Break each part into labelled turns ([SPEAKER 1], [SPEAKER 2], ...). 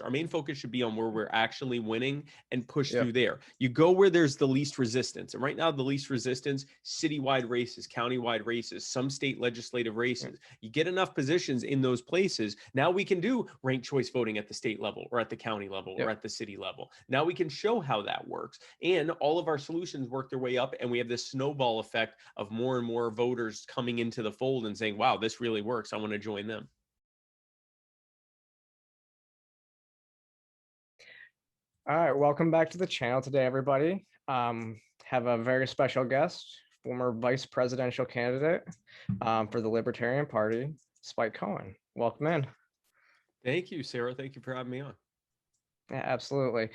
[SPEAKER 1] Our main focus should be on where we're actually winning and push
[SPEAKER 2] Yep.
[SPEAKER 1] through there. You go where there's the least resistance. And right now, the least resistance, citywide races, countywide races, some state legislative races. You get enough positions in those places. Now we can do ranked choice voting at the state level or at the county level or at the city level. Now we can show how that works. And all of our solutions work their way up. And we have this snowball effect of more and more voters coming into the fold and saying, wow, this really works. I want to join them.
[SPEAKER 2] All right, welcome back to the channel today, everybody. Have a very special guest, former vice presidential candidate for the Libertarian Party, Spike Cohen. Welcome in.
[SPEAKER 1] Thank you, Sarah. Thank you for having me on.
[SPEAKER 2] Yeah, absolutely.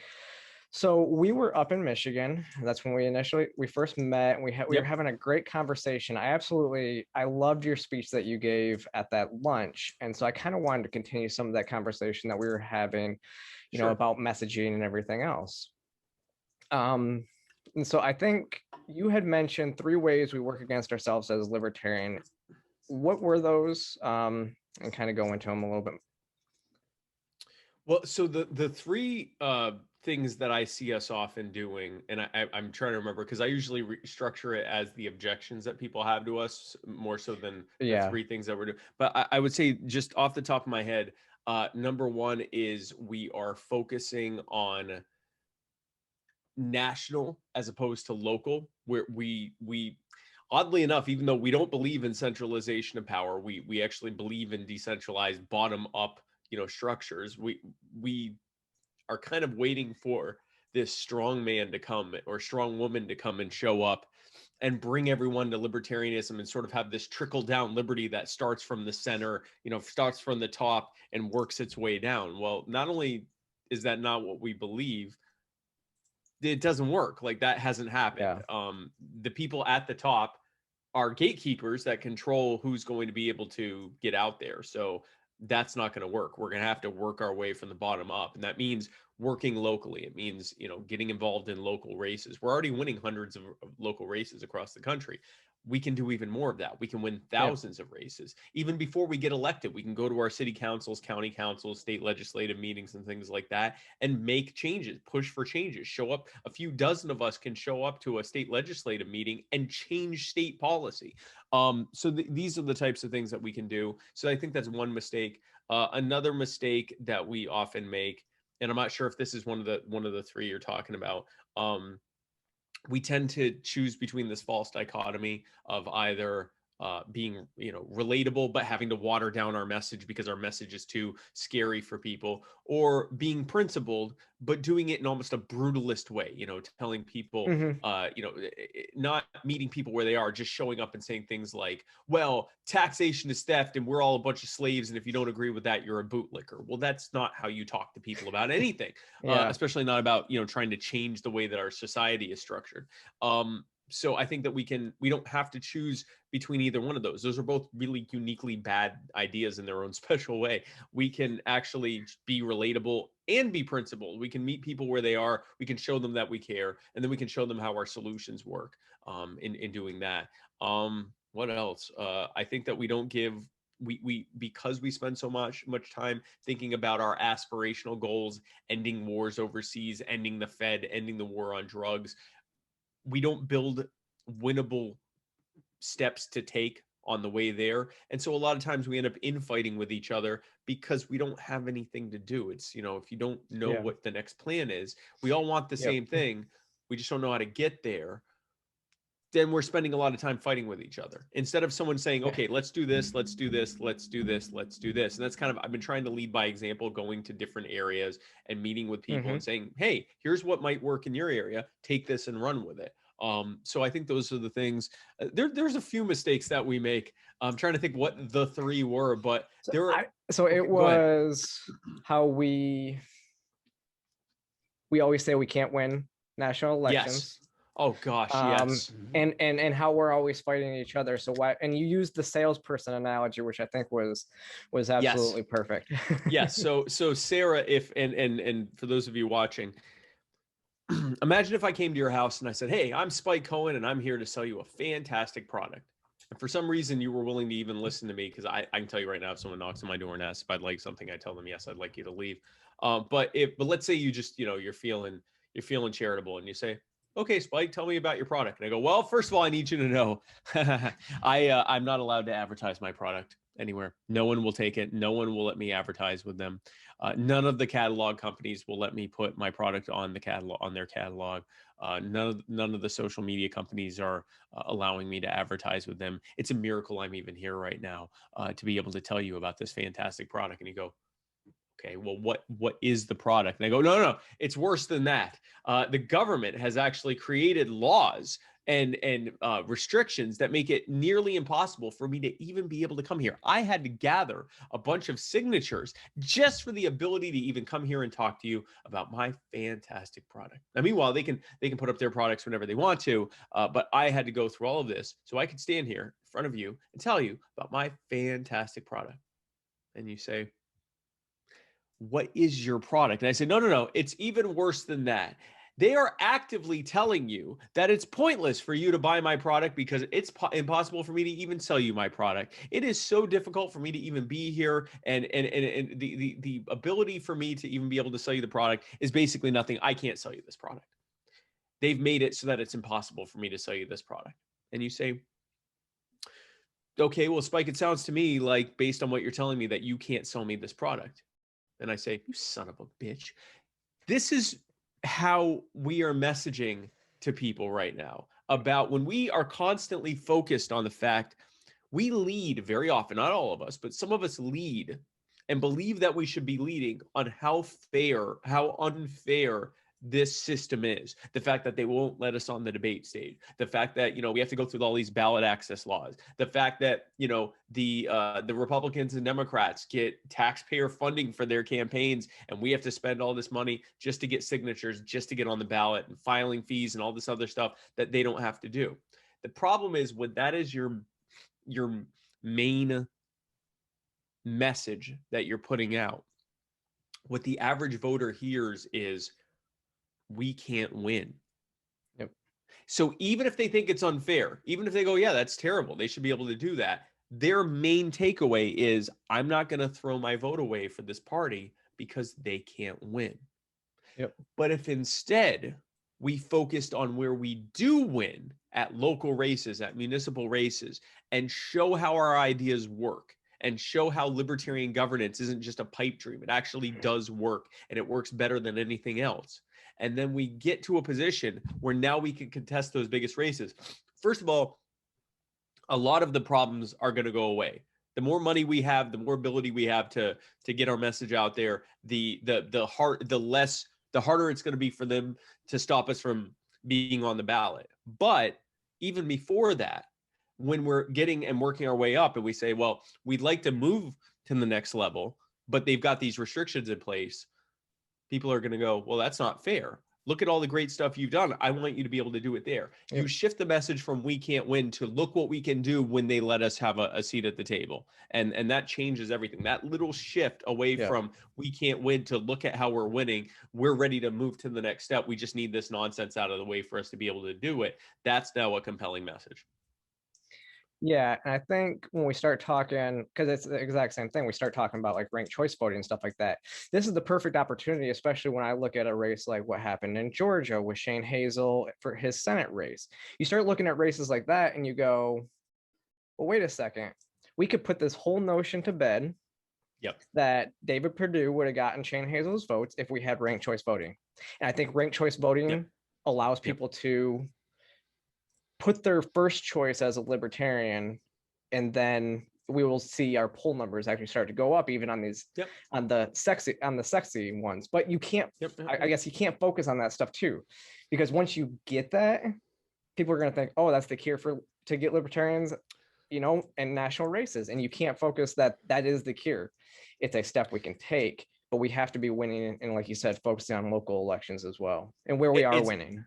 [SPEAKER 2] So we were up in Michigan. That's when we first met, and we were having a great conversation. I loved your speech that you gave at that lunch, and so I kind of wanted to continue some of that conversation that we were having, you know, about messaging and everything else. And so I think you had mentioned 3 ways we work against ourselves as libertarian. What were those? And kind of go into them a little bit.
[SPEAKER 1] Well, so the 3 things that I see us often doing, and I'm trying to remember because I usually structure it as the objections that people have to us more so than the 3 things that we're doing. But I would say just off the top of my head, number 1 is we are focusing on national as opposed to local, where we oddly enough, even though we don't believe in centralization of power, we actually believe in decentralized bottom up, you know, structures. We are kind of waiting for this strong man to come or strong woman to come and show up and bring everyone to libertarianism and sort of have this trickle down liberty that starts from the center, you know, starts from the top and works its way down. Well, not only is that not what we believe, it doesn't work. Like, that hasn't happened. The people at the top are gatekeepers that control who's going to be able to get out there. So that's not going to work. We're going to have to work our way from the bottom up. And that means working locally. It means, you know, getting involved in local races. We're already winning hundreds of local races across the country. We can do even more of that. We can win thousands of races. Even before we get elected, we can go to our city councils, county councils, state legislative meetings and things like that and make changes, push for changes, show up. A few dozen of us can show up to a state legislative meeting and change state policy. So these are the types of things that we can do. So I think that's one mistake. Another mistake that we often make, and I'm not sure if this is one of the 3 you're talking about, we tend to choose between this false dichotomy of either being, you know, relatable, but having to water down our message because our message is too scary for people, or being principled, but doing it in almost a brutalist way, you know, telling people, you know, not meeting people where they are, just showing up and saying things like, well, taxation is theft and we're all a bunch of slaves. And if you don't agree with that, you're a bootlicker. Well, that's not how you talk to people about anything, especially not about, you know, trying to change the way that our society is structured. So I think that we don't have to choose between either one of those. Those are both really uniquely bad ideas in their own special way. We can actually be relatable and be principled. We can meet people where they are. We can show them that we care, and then we can show them how our solutions work in doing that. What else? I think that we don't give because we spend so much time thinking about our aspirational goals, ending wars overseas, ending the Fed, ending the war on drugs. We don't build winnable steps to take on the way there. And so a lot of times we end up infighting with each other because we don't have anything to do. It's, you know, if you don't know what the next plan is, we all want the same thing. We just don't know how to get there. Then we're spending a lot of time fighting with each other instead of someone saying, okay, let's do this, let's do this, let's do this, let's do this. And that's kind of, I've been trying to lead by example, going to different areas and meeting with people and saying, hey, here's what might work in your area. Take this and run with it. So I think those are the things. There's a few mistakes that we make. I'm trying to think what the 3 were, but there are.
[SPEAKER 2] It was how we always say we can't win national elections.
[SPEAKER 1] Yes. Oh gosh, yes.
[SPEAKER 2] And how we're always fighting each other. So why? And you used the salesperson analogy, which I think was absolutely perfect.
[SPEAKER 1] Yes. So Sarah, if and for those of you watching, imagine if I came to your house and I said, hey, I'm Spike Cohen and I'm here to sell you a fantastic product. And for some reason you were willing to even listen to me, because I can tell you right now, if someone knocks on my door and asks if I'd like something, I tell them, yes, I'd like you to leave. But let's say you just, you're feeling charitable and you say, okay, Spike, tell me about your product. And I go, well, first of all, I need you to know, I'm not allowed to advertise my product anywhere. No one will take it. No one will let me advertise with them. None of the catalog companies will let me put my product on the catalog, on their catalog. None of the social media companies are allowing me to advertise with them. It's a miracle I'm even here right now to be able to tell you about this fantastic product. And you go, okay, well, what is the product? And I go, no, it's worse than that. The government has actually created laws and restrictions that make it nearly impossible for me to even be able to come here. I had to gather a bunch of signatures just for the ability to even come here and talk to you about my fantastic product. Now, meanwhile, they can put up their products whenever they want to, but I had to go through all of this so I could stand here in front of you and tell you about my fantastic product. And you say, what is your product? And I said, no, it's even worse than that. They are actively telling you that it's pointless for you to buy my product because it's impossible for me to even sell you my product. It is so difficult for me to even be here, and the ability for me to even be able to sell you the product is basically nothing. I can't sell you this product. They've made it so that it's impossible for me to sell you this product. And you say, okay, well, Spike, it sounds to me like, based on what you're telling me, that you can't sell me this product. And I say, you son of a bitch. This is how we are messaging to people right now about when we are constantly focused on the fact we lead very often, not all of us, but some of us lead and believe that we should be leading on how unfair this system is. The fact that they won't let us on the debate stage, the fact that, we have to go through all these ballot access laws, the fact that, the Republicans and Democrats get taxpayer funding for their campaigns, and we have to spend all this money just to get signatures, just to get on the ballot, and filing fees and all this other stuff that they don't have to do. The problem is when that is your main message that you're putting out, what the average voter hears is, we can't win.
[SPEAKER 2] Yep.
[SPEAKER 1] So even if they think it's unfair, even if they go, yeah, that's terrible, they should be able to do that, their main takeaway is, I'm not going to throw my vote away for this party because they can't win.
[SPEAKER 2] Yep.
[SPEAKER 1] But if instead we focused on where we do win at local races, at municipal races, and show how our ideas work, and show how libertarian governance isn't just a pipe dream, it actually does work, and it works better than anything else. And then we get to a position where now we can contest those biggest races. First of all, a lot of the problems are going to go away. The more money we have, the more ability we have to get our message out there, the harder it's going to be for them to stop us from being on the ballot. But even before that, when we're getting and working our way up and we say, well, we'd like to move to the next level, but they've got these restrictions in place, people are going to go, well, that's not fair. Look at all the great stuff you've done. I want you to be able to do it there.
[SPEAKER 2] Yep.
[SPEAKER 1] You shift the message from we can't win to look what we can do when they let us have a seat at the table. And that changes everything. That little shift away from we can't win to look at how we're winning. We're ready to move to the next step. We just need this nonsense out of the way for us to be able to do it. That's now a compelling message.
[SPEAKER 2] Yeah, and I think when we start talking, because it's the exact same thing, we start talking about like ranked choice voting and stuff like that. This is the perfect opportunity, especially when I look at a race like what happened in Georgia with Shane Hazel for his Senate race. You start looking at races like that and you go, well, wait a second. We could put this whole notion to bed.
[SPEAKER 1] Yep.
[SPEAKER 2] That David Perdue would have gotten Shane Hazel's votes if we had ranked choice voting. And I think ranked choice voting allows people to put their first choice as a libertarian, and then we will see our poll numbers actually start to go up even on these on the sexy ones. But you can't I guess you can't focus on that stuff too, because once you get that, people are going to think, oh, that's the cure to get libertarians in national races, and you can't focus that is the cure. It's a step we can take, but we have to be winning, and like you said, focusing on local elections as well, and where we are winning.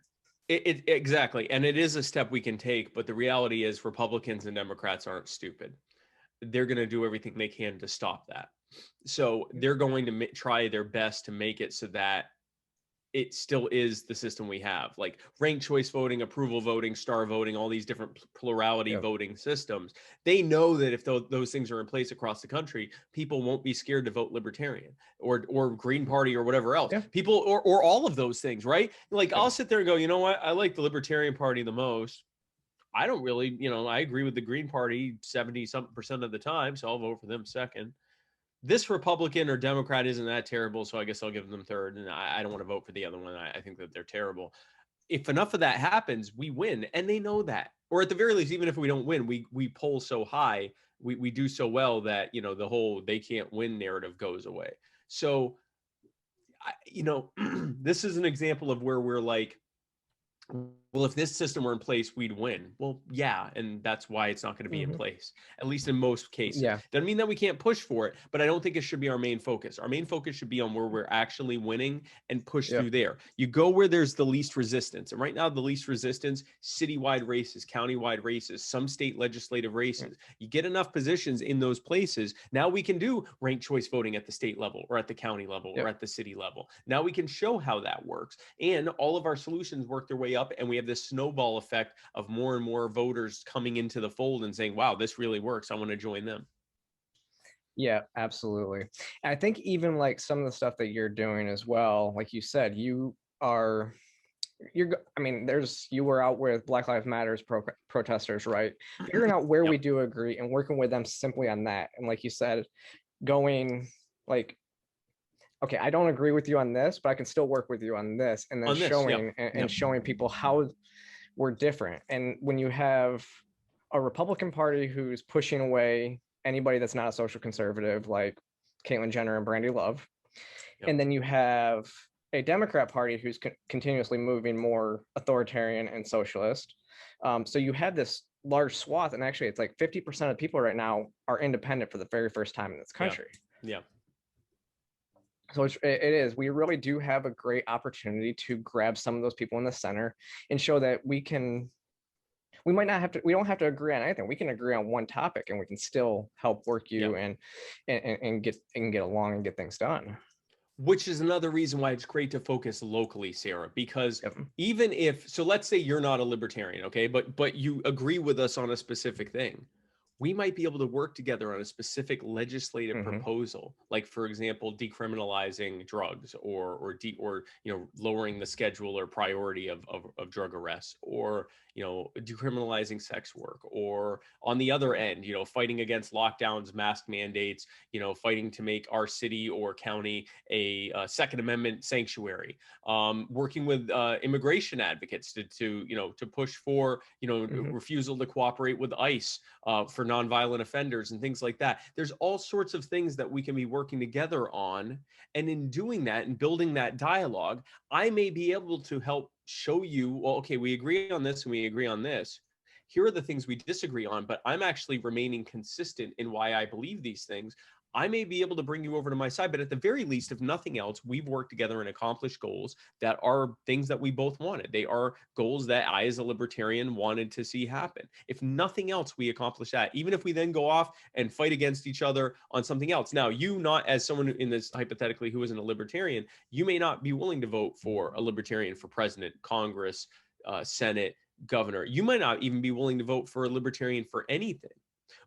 [SPEAKER 1] Exactly. And it is a step we can take, but the reality is Republicans and Democrats aren't stupid. They're going to do everything they can to stop that. So they're going to try their best to make it so that it still is the system we have, like ranked choice voting, approval voting, star voting, all these different plurality voting systems. They know that if those things are in place across the country, people won't be scared to vote Libertarian or Green Party or whatever else. People, or all of those things, right? Like I'll sit there and go, you know what? I like the Libertarian Party the most. I don't really, I agree with the Green Party 70% of the time, so I'll vote for them second. This Republican or Democrat isn't that terrible, so I guess I'll give them third. And I don't want to vote for the other one. I think that they're terrible. If enough of that happens, we win, and they know that. Or at the very least, even if we don't win, we poll so high, we do so well that the whole they can't win narrative goes away. So, this is an example of where we're like, well, if this system were in place, we'd win. Well, yeah, and that's why it's not going to be in place, at least in most cases. Doesn't mean that we can't push for it, but I don't think it should be our main focus. Our main focus should be on where we're actually winning and push through there. You go where there's the least resistance. And right now, the least resistance, citywide races, countywide races, some state legislative races. You get enough positions in those places. Now we can do ranked choice voting at the state level or at the county level or at the city level. Now we can show how that works. And all of our solutions work their way up, and we have this snowball effect of more and more voters coming into the fold and saying, wow, this really works. I want to join them.
[SPEAKER 2] Yeah, absolutely. And I think even like some of the stuff that you're doing as well, like you said, you were out with Black Lives Matters protesters, right? Figuring out where we do agree and working with them simply on that. And like you said, going like, okay, I don't agree with you on this, but I can still work with you on this, and then showing people how we're different. And when you have a Republican Party who's pushing away anybody that's not a social conservative, like Caitlyn Jenner and Brandy Love, and then you have a Democrat Party who's continuously moving more authoritarian and socialist. So you have this large swath, and actually it's like 50% of people right now are independent for the very first time in this country. So it is, we really do have a great opportunity to grab some of those people in the center and show that we don't have to agree on anything. We can agree on one topic and we can still help work you and get along and get things done.
[SPEAKER 1] Which is another reason why it's great to focus locally, Sarah, because even if, so let's say you're not a libertarian, okay, but you agree with us on a specific thing. We might be able to work together on a specific legislative proposal, like, for example, decriminalizing drugs or lowering the schedule or priority of drug arrests, or decriminalizing sex work, or on the other end, fighting against lockdowns, mask mandates, fighting to make our city or county a Second Amendment sanctuary, working with immigration advocates to push for refusal to cooperate with ICE for nonviolent offenders and things like that. There's all sorts of things that we can be working together on. And in doing that and building that dialogue, I may be able to help show you, well, okay, we agree on this and we agree on this. Here are the things we disagree on, but I'm actually remaining consistent in why I believe these things. I may be able to bring you over to my side, but at the very least, if nothing else, we've worked together and accomplished goals that are things that we both wanted. They are goals that I, as a libertarian, wanted to see happen. If nothing else, we accomplish that, even if we then go off and fight against each other on something else. Now, you, not as someone in this hypothetically who isn't a libertarian, you may not be willing to vote for a libertarian for president, Congress, Senate, governor. You might not even be willing to vote for a libertarian for anything.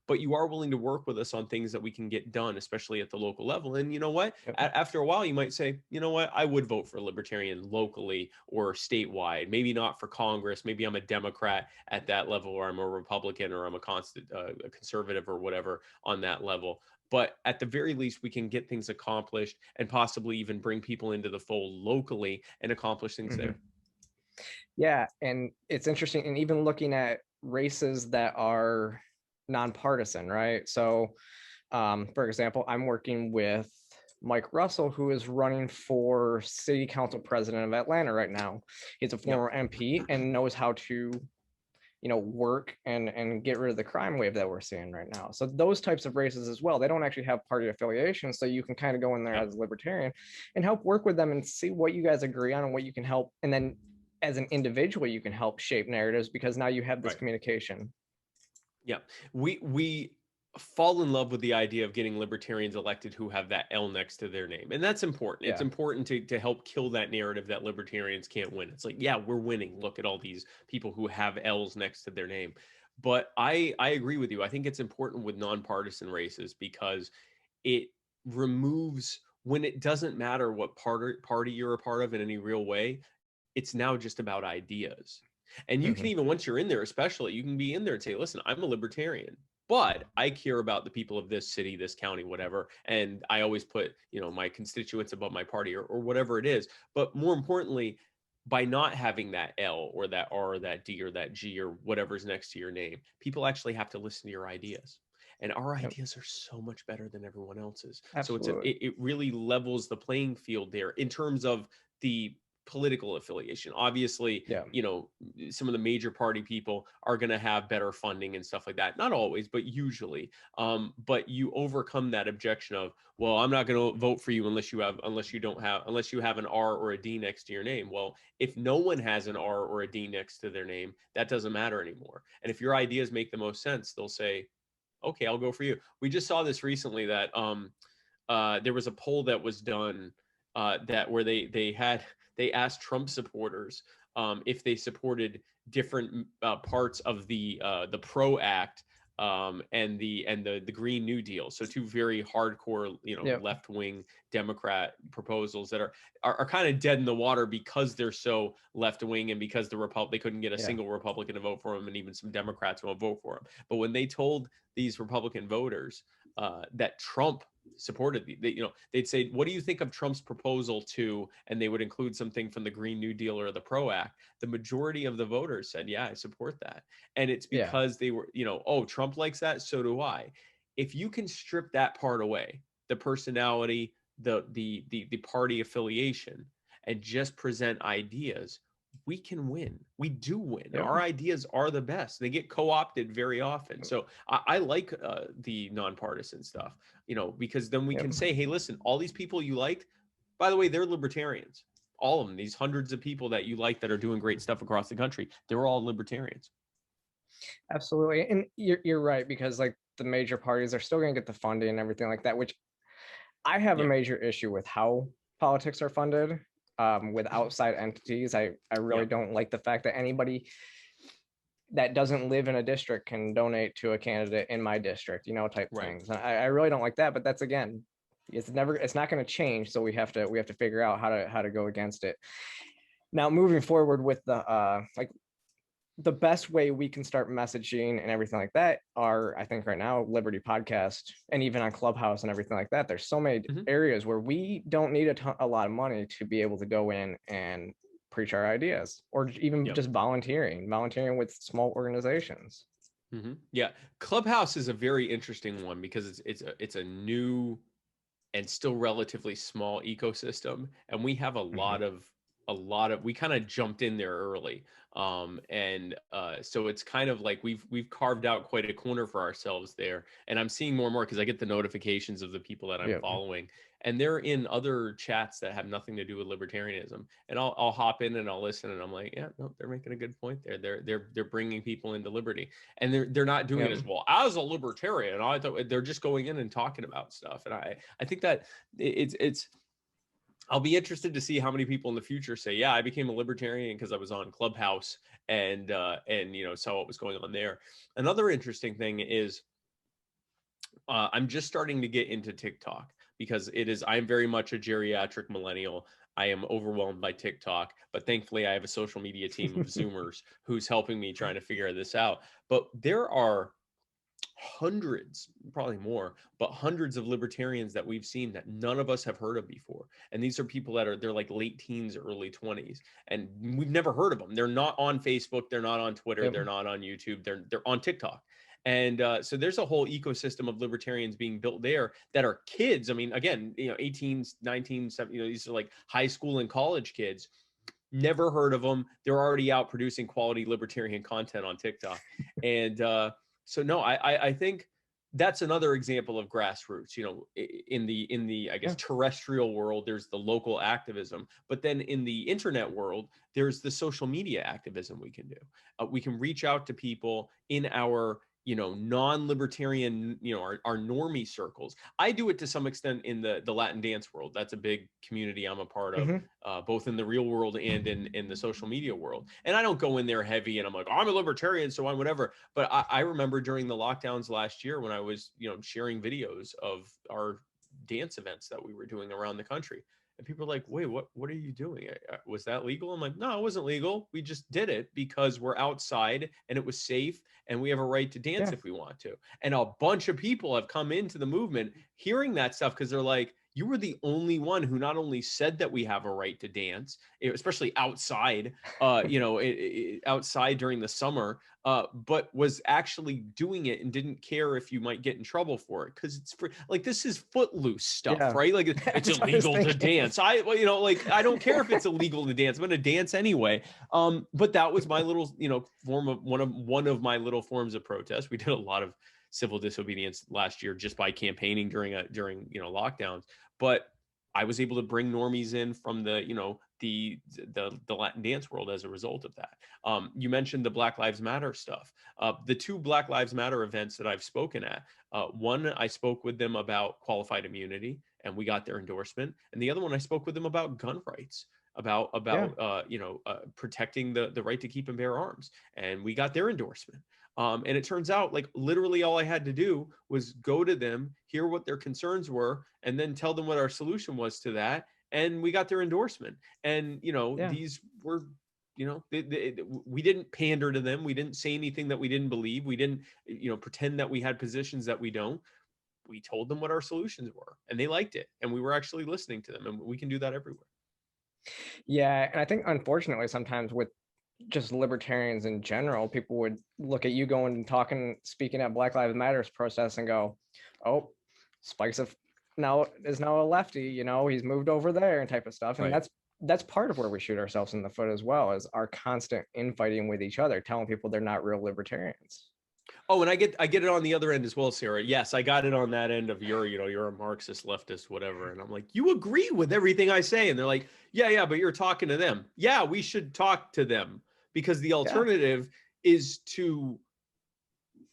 [SPEAKER 1] But you are willing to work with us on things that we can get done, especially at the local level. And you know what? After a while, you might say, you know what? I would vote for a libertarian locally or statewide. Maybe not for Congress. Maybe I'm a Democrat at that level, or I'm a Republican, or I'm a conservative or whatever on that level. But at the very least, we can get things accomplished and possibly even bring people into the fold locally and accomplish things there.
[SPEAKER 2] Yeah, and it's interesting. And even looking at races that are nonpartisan, right? So, for example, I'm working with Mike Russell, who is running for city council president of Atlanta right now. He's a former MP and knows how to, work and get rid of the crime wave that we're seeing right now. So those types of races as well, they don't actually have party affiliation. So you can kind of go in there as a libertarian and help work with them and see what you guys agree on and what you can help. And then as an individual, you can help shape narratives because now you have this communication.
[SPEAKER 1] Yeah, we fall in love with the idea of getting libertarians elected who have that L next to their name. And that's important. It's
[SPEAKER 2] Yeah.
[SPEAKER 1] important to help kill that narrative that libertarians can't win. It's like, yeah, we're winning. Look at all these people who have L's next to their name. But I agree with you. I think it's important with nonpartisan races because it removes, when it doesn't matter what party you're a part of in any real way, it's now just about ideas. And you can even, once you're in there, especially, you can be in there and say, listen, I'm a libertarian, but I care about the people of this city, this county, whatever. And I always put, my constituents above my party or whatever it is. But more importantly, by not having that L or that R or that D or that G or whatever's next to your name, people actually have to listen to your ideas. And our
[SPEAKER 2] Yep.
[SPEAKER 1] ideas are so much better than everyone else's. So
[SPEAKER 2] Absolutely.
[SPEAKER 1] it really levels the playing field there in terms of the political affiliation. Obviously,
[SPEAKER 2] Yeah.
[SPEAKER 1] some of the major party people are going to have better funding and stuff like that. Not always, but usually. But you overcome that objection of, well, I'm not going to vote for you unless you have an R or a D next to your name. Well, if no one has an R or a D next to their name, that doesn't matter anymore. And if your ideas make the most sense, they'll say, okay, I'll go for you. We just saw this recently that there was a poll that was done that where they asked Trump supporters if they supported different parts of the PRO Act and the Green New Deal. So two very hardcore,
[SPEAKER 2] Yep.
[SPEAKER 1] left wing Democrat proposals that are kind of dead in the water because they're so left wing and because they couldn't get a
[SPEAKER 2] Yeah.
[SPEAKER 1] single Republican to vote for them, and even some Democrats won't vote for them. But when they told these Republican voters that Trump supported they'd say, what do you think of Trump's proposal to, and they would include something from the Green New Deal or the PRO Act, the majority of the voters said, yeah, I support that. And it's
[SPEAKER 2] Yeah.
[SPEAKER 1] because they were, oh, Trump likes that, so do I. If you can strip that part away, the personality, the party affiliation, and just present ideas, we can win. We do win.
[SPEAKER 2] Yep.
[SPEAKER 1] Our ideas are the best. They get co-opted very often. So I like the nonpartisan stuff, because then we
[SPEAKER 2] Yep.
[SPEAKER 1] can say, hey, listen, all these people you liked, by the way, they're libertarians. All of them, these hundreds of people that you like that are doing great stuff across the country, they're all libertarians.
[SPEAKER 2] Absolutely. And you're right, because like the major parties are still going to get the funding and everything like that, which I have a
[SPEAKER 1] Yeah.
[SPEAKER 2] major issue with how politics are funded with outside entities. I really
[SPEAKER 1] Yeah.
[SPEAKER 2] don't like the fact that anybody that doesn't live in a district can donate to a candidate in my district, type
[SPEAKER 1] Right.
[SPEAKER 2] things. And I really don't like that, but that's, again, it's not going to change. So we have to figure out how to go against it. Now, moving forward with the best way we can start messaging and everything like that are, I think right now, Liberty Podcast, and even on Clubhouse and everything like that. There's so many areas where we don't need a lot of money to be able to go in and preach our ideas, or even just volunteering with small organizations.
[SPEAKER 1] Yeah. Clubhouse is a very interesting one because it's a new and still relatively small ecosystem, and we have a lot of we kind of jumped in there early, and so it's kind of like we've carved out quite a corner for ourselves there. And I'm seeing more and more because I get the notifications of the people that I'm following, and they're in other chats that have nothing to do with libertarianism, and I'll hop in and I'll listen, and I'm like, yeah, no, they're making a good point there. They're bringing people into liberty, and they're not doing it as well as a libertarian. I thought they're just going in and talking about stuff, and I think that it's I'll be interested to see how many people in the future say, yeah, I became a libertarian because I was on Clubhouse and saw what was going on there. Another interesting thing is I'm just starting to get into TikTok because I'm very much a geriatric millennial. I am overwhelmed by TikTok, but thankfully I have a social media team of Zoomers who's helping me trying to figure this out. But there are hundreds, probably more, but hundreds of libertarians that we've seen that none of us have heard of before. And these are people they're like late teens, early 20s, and we've never heard of them. They're not on Facebook, they're not on Twitter, they're not on YouTube, they're on TikTok. And so there's a whole ecosystem of libertarians being built there that are kids. I mean, again, 18, 19, 17, these are like high school and college kids. Never heard of them. They're already out producing quality libertarian content on TikTok. And so no, I think that's another example of grassroots. In the I guess terrestrial world, there's the local activism, but then in the internet world, there's the social media activism we can do. We can reach out to people in our non-libertarian, our normie circles. I do it to some extent in the Latin dance world. That's a big community I'm a part of, both in the real world and in the social media world. And I don't go in there heavy and I'm like, I'm a libertarian, so I'm whatever. But I remember during the lockdowns last year when I was, sharing videos of our dance events that we were doing around the country. And people are like, wait, what are you doing? Was that legal? I'm like, no, it wasn't legal. We just did it because we're outside and it was safe and we have a right to dance if we want to. And a bunch of people have come into the movement hearing that stuff because they're like, you were the only one who not only said that we have a right to dance, especially outside, outside during the summer, but was actually doing it and didn't care if you might get in trouble for it because it's free. Like, this is footloose stuff, right? Like, it's illegal to dance. I don't care if it's illegal to dance. I'm going to dance anyway. But that was my little, form of one of my little forms of protest. We did a lot of civil disobedience last year just by campaigning during lockdowns. But I was able to bring normies in from the Latin dance world as a result of that. You mentioned the Black Lives Matter stuff. The two Black Lives Matter events that I've spoken at, one, I spoke with them about qualified immunity and we got their endorsement. And the other one, I spoke with them about gun rights, about protecting the right to keep and bear arms. And we got their endorsement. And it turns out, like, literally all I had to do was go to them, hear what their concerns were, and then tell them what our solution was to that. And we got their endorsement. And, these were, we didn't pander to them. We didn't say anything that we didn't believe. We didn't, pretend that we had positions that we don't. We told them what our solutions were and they liked it. And we were actually listening to them, and we can do that everywhere.
[SPEAKER 2] Yeah. And I think, unfortunately, sometimes with just libertarians in general, people would look at you going and speaking at Black Lives Matters protests and go, oh, Spike's now a lefty, he's moved over there and type of stuff. And that's part of where we shoot ourselves in the foot as well, is our constant infighting with each other, telling people they're not real libertarians.
[SPEAKER 1] Oh, and I get it on the other end as well, Sarah. Yes, I got it on that end of you're a Marxist, leftist, whatever. And I'm like, you agree with everything I say. And they're like, yeah, but you're talking to them. Yeah, we should talk to them, because the alternative is to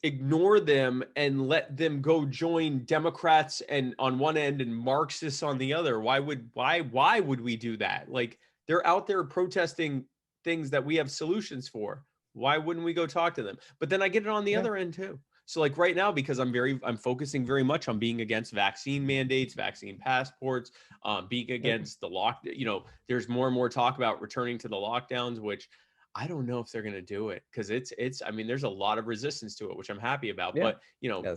[SPEAKER 1] ignore them and let them go join Democrats and on one end and Marxists on the other. Why would we do that? Like, they're out there protesting things that we have solutions for. Why wouldn't we go talk to them? But then I get it on the other end too. So, like, right now, because I'm focusing very much on being against vaccine mandates, vaccine passports, being against the there's more and more talk about returning to the lockdowns, which I don't know if they're going to do it, because there's a lot of resistance to it, which I'm happy about. But,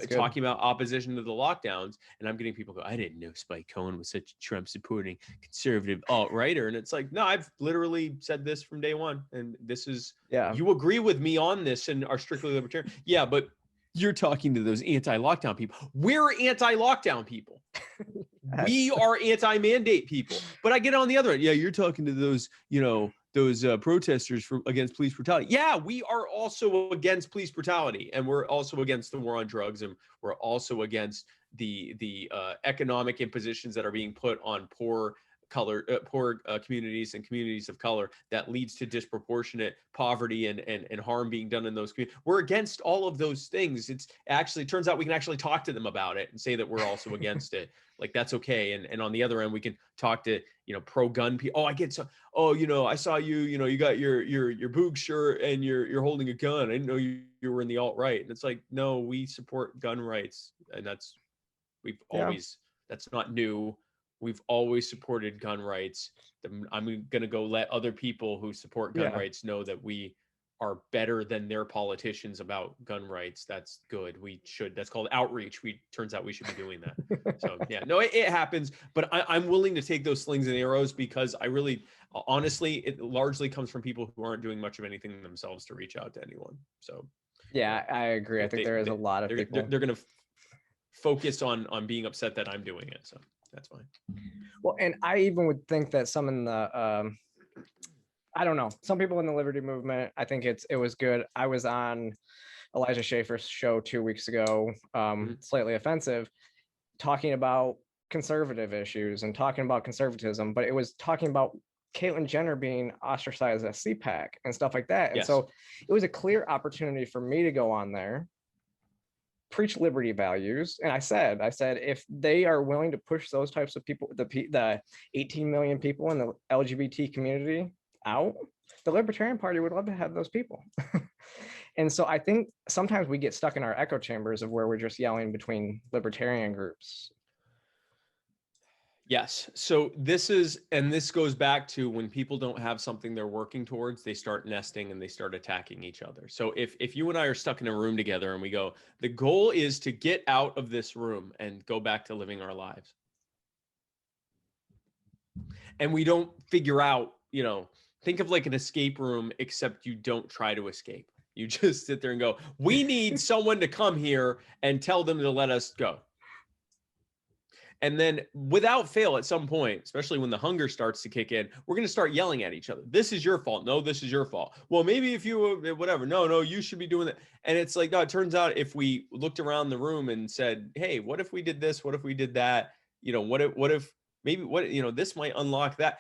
[SPEAKER 1] talking about opposition to the lockdowns, and I'm getting people go, I didn't know Spike Cohen was such a Trump supporting conservative alt-righter. And it's like, no, I've literally said this from day one. And this is, you agree with me on this and are strictly libertarian. Yeah, but you're talking to those anti-lockdown people. We're anti-lockdown people. We are anti-mandate people. But I get it on the other end. Yeah, you're talking to those, those protesters against police brutality. Yeah, we are also against police brutality, and we're also against the war on drugs, and we're also against the economic impositions that are being put on poor communities and communities of color that leads to disproportionate poverty and harm being done in those communities. We're against all of those things. It turns out we can actually talk to them about it and say that we're also against it. Like, that's okay. And on the other end, we can talk to, pro-gun people. I saw you got your boog shirt and you're holding a gun. I didn't know you were in the alt-right. And it's like, no, we support gun rights. And that's not new. We've always supported gun rights. I'm going to go let other people who support gun rights know that we are better than their politicians about gun rights. That's good. That's called outreach. Turns out we should be doing that. So it happens, but I'm willing to take those slings and arrows, because I really, honestly, it largely comes from people who aren't doing much of anything themselves to reach out to anyone. So
[SPEAKER 2] yeah, I agree. I think there is a lot of people.
[SPEAKER 1] They're going to focus on being upset that I'm doing it. So that's fine.
[SPEAKER 2] Well, and I even would think that some in the, I don't know, some people in the liberty movement, I think it was good. I was on Elijah Schaefer's show 2 weeks ago, Slightly Offensive, talking about conservative issues and talking about conservatism, but it was talking about Caitlyn Jenner being ostracized at CPAC and stuff like that. And so it was a clear opportunity for me to go on there preach liberty values. And I said, if they are willing to push those types of people, the 18 million people in the LGBT community out, the Libertarian Party would love to have those people. And so I think sometimes we get stuck in our echo chambers of where we're just yelling between libertarian groups.
[SPEAKER 1] Yes. So this goes back to when people don't have something they're working towards, they start nesting and they start attacking each other. So if you and I are stuck in a room together and we go, the goal is to get out of this room and go back to living our lives. And we don't figure out, think of like an escape room, except you don't try to escape. You just sit there and go, we need someone to come here and tell them to let us go. And then without fail, at some point, especially when the hunger starts to kick in, we're going to start yelling at each other. This is your fault. No, this is your fault. Well, maybe if you, whatever. No, you should be doing that. And it's like, no, it turns out if we looked around the room and said, hey, what if we did this? What if we did that? What if maybe this might unlock that,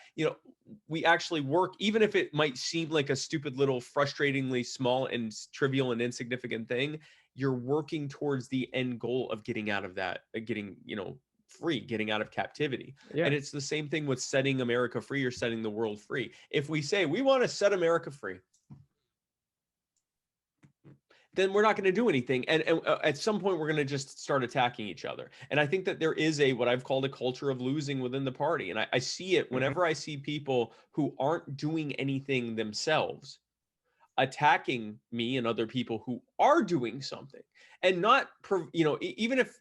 [SPEAKER 1] we actually work, even if it might seem like a stupid little frustratingly small and trivial and insignificant thing, you're working towards the end goal of getting out of that, getting, free, getting out of captivity. Yeah. And it's the same thing with setting America free or setting the world free. If we say we want to set America free, then we're not going to do anything. And at some point, we're going to just start attacking each other. And I think that there is what I've called a culture of losing within the party. And I see it whenever I see people who aren't doing anything themselves attacking me and other people who are doing something, and not, even if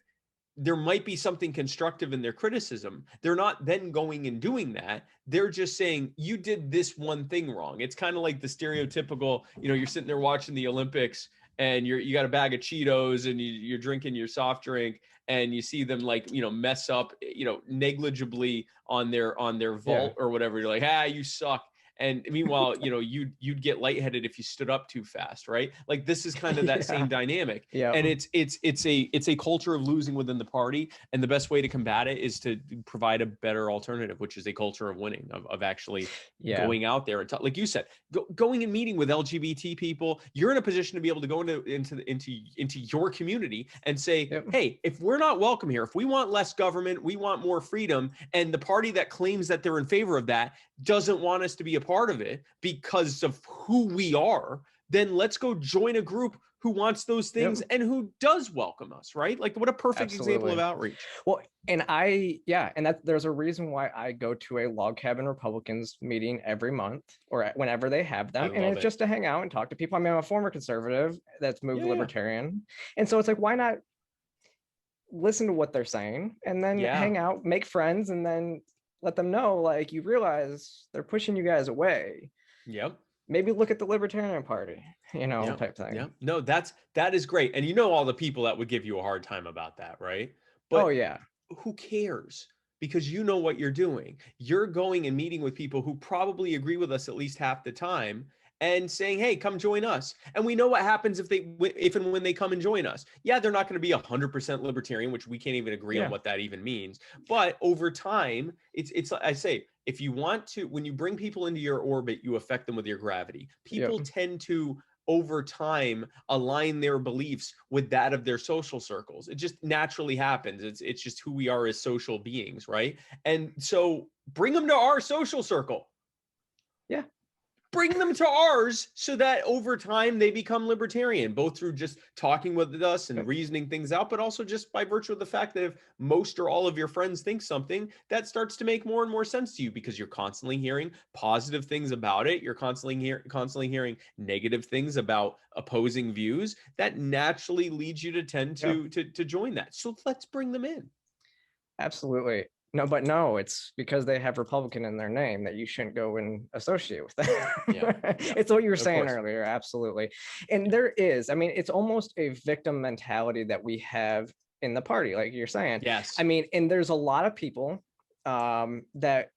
[SPEAKER 1] there might be something constructive in their criticism, they're not then going and doing that. They're just saying, you did this one thing wrong. It's kind of like the stereotypical, you're sitting there watching the Olympics and you got a bag of Cheetos and you're drinking your soft drink and you see them mess up, negligibly on their vault or whatever. You're like, you suck. And meanwhile, you'd get lightheaded if you stood up too fast, right? Like this is kind of that same dynamic. Yeah. And it's a culture of losing within the party. And the best way to combat it is to provide a better alternative, which is a culture of winning, of actually going out there and like you said, going and meeting with LGBT people. You're in a position to be able to go into your community and say, hey, if we're not welcome here, if we want less government, we want more freedom, and the party that claims that they're in favor of that doesn't want us to be a part of it because of who we are, then let's go join a group who wants those things and who does welcome us, right? Like what a perfect example of outreach.
[SPEAKER 2] Well, and there's a reason why I go to a Log Cabin Republicans meeting every month or whenever they have them. And it's just to hang out and talk to people. I mean, I'm a former conservative that's moved libertarian. And so it's like, why not listen to what they're saying and then hang out, make friends, and then let them know, like, you realize they're pushing you guys away.
[SPEAKER 1] Yep.
[SPEAKER 2] Maybe look at the Libertarian Party, type thing.
[SPEAKER 1] Yeah. No, that is great. And all the people that would give you a hard time about that, right? But who cares? Because you know what you're doing. You're going and meeting with people who probably agree with us at least half the time and saying, hey, come join us. And we know what happens if and when they come and join us. Yeah, they're not going to be 100% libertarian, which we can't even agree on what that even means. But over time, it's I say, if you want to, when you bring people into your orbit, you affect them with your gravity. People tend to, over time, align their beliefs with that of their social circles. It just naturally happens. It's just who we are as social beings, right? And so bring them to our social circle.
[SPEAKER 2] Yeah.
[SPEAKER 1] Bring them to ours so that over time they become libertarian, both through just talking with us and reasoning things out, but also just by virtue of the fact that if most or all of your friends think something, that starts to make more and more sense to you because you're constantly hearing positive things about it. You're constantly hearing negative things about opposing views. That naturally leads you to tend to join that. So let's bring them in.
[SPEAKER 2] Absolutely. No, it's because they have Republican in their name that you shouldn't go and associate with that. It's what you were saying earlier. Absolutely. And there is, it's almost a victim mentality that we have in the party, like you're saying.
[SPEAKER 1] Yes.
[SPEAKER 2] And there's a lot of people that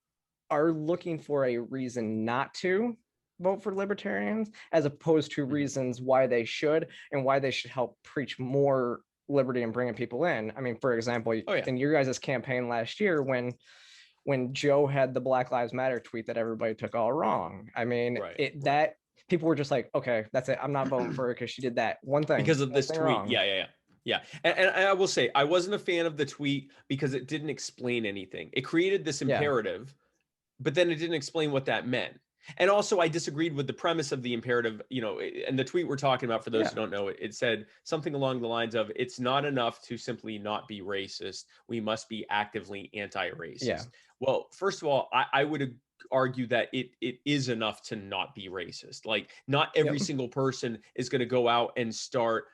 [SPEAKER 2] are looking for a reason not to vote for libertarians as opposed to reasons why they should and why they should help preach more liberty and bringing people in. For example, in your guys' campaign last year, when Joe had the Black Lives Matter tweet that everybody took all wrong. That people were just like, okay, that's it. I'm not voting for her because she did that one thing
[SPEAKER 1] because of this tweet.
[SPEAKER 2] Wrong.
[SPEAKER 1] Yeah. Yeah. And I will say, I wasn't a fan of the tweet because it didn't explain anything. It created this
[SPEAKER 2] Yeah.
[SPEAKER 1] imperative, but then it didn't explain what that meant. And also, I disagreed with the premise of the imperative, and the tweet we're talking about, for those
[SPEAKER 2] Yeah.
[SPEAKER 1] who don't know, it said something along the lines of, it's not enough to simply not be racist. We must be actively
[SPEAKER 2] Yeah.
[SPEAKER 1] anti-racist. Well, first of all, I would argue that it is enough to not be racist. Like, not every
[SPEAKER 2] Yep.
[SPEAKER 1] single person is going to go out and start,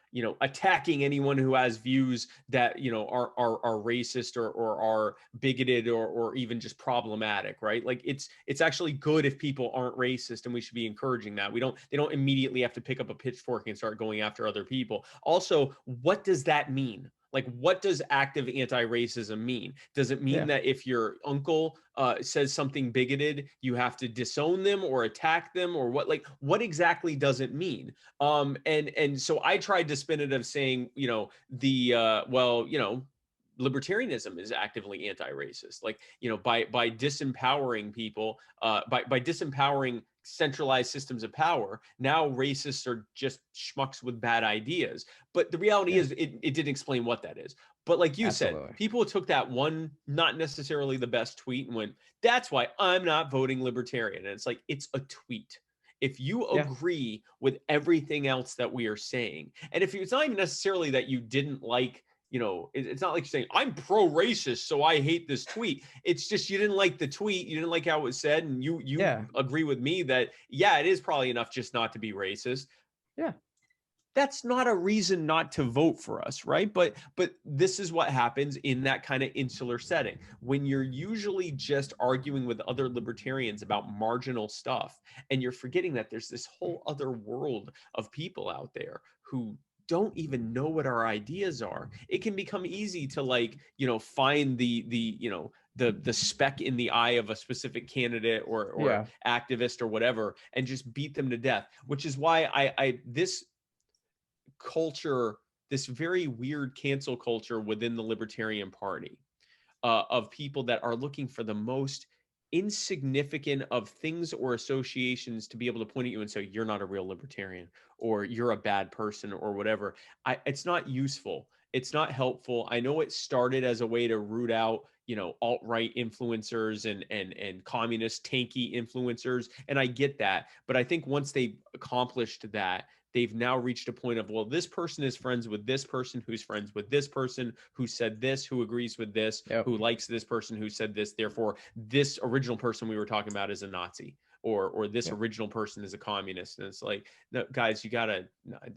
[SPEAKER 1] attacking anyone who has views that, are racist or are bigoted or even just problematic, right? Like, it's actually good if people aren't racist, and we should be encouraging that. They don't immediately have to pick up a pitchfork and start going after other people. Also, what does that mean? Like, what does active anti-racism mean? Does it mean
[SPEAKER 2] Yeah.
[SPEAKER 1] that if your uncle says something bigoted, you have to disown them or attack them, or what? Like, what exactly does it mean? And so I tried to spin it of saying, libertarianism is actively anti-racist. Like, by disempowering people, by disempowering centralized systems of power, now racists are just schmucks with bad ideas. But the reality
[SPEAKER 2] Yeah.
[SPEAKER 1] is, it didn't explain what that is. But like you said,
[SPEAKER 2] Absolutely.
[SPEAKER 1] people took that one, not necessarily the best tweet, and went, that's why I'm not voting libertarian. And it's like, it's a tweet. If you
[SPEAKER 2] Yeah.
[SPEAKER 1] agree with everything else that we are saying, and if it's not even necessarily that you didn't like, it's not like you're saying, I'm pro-racist, so I hate this tweet. It's just, you didn't like the tweet, you didn't like how it was said, and you
[SPEAKER 2] Yeah.
[SPEAKER 1] agree with me that, yeah, it is probably enough just not to be racist.
[SPEAKER 2] Yeah.
[SPEAKER 1] That's not a reason not to vote for us, right? But this is what happens in that kind of insular setting, when you're usually just arguing with other libertarians about marginal stuff, and you're forgetting that there's this whole other world of people out there who don't even know what our ideas are. It can become easy to, like, find the speck in the eye of a specific candidate or
[SPEAKER 2] Yeah.
[SPEAKER 1] activist or whatever, and just beat them to death, which is why this culture, this very weird cancel culture within the Libertarian Party, of people that are looking for the most insignificant of things or associations to be able to point at you and say, you're not a real libertarian, or you're a bad person, or whatever. It's not useful. It's not helpful. I know it started as a way to root out, alt-right influencers and communist tanky influencers. And I get that. But I think once they accomplished that, they've now reached a point of, well, this person is friends with this person, who's friends with this person, who said this, who agrees with this,
[SPEAKER 2] Yep.
[SPEAKER 1] who likes this person, who said this. Therefore, this original person we were talking about is a Nazi, or this
[SPEAKER 2] Yep.
[SPEAKER 1] original person is a communist. And it's like, no, guys, you gotta,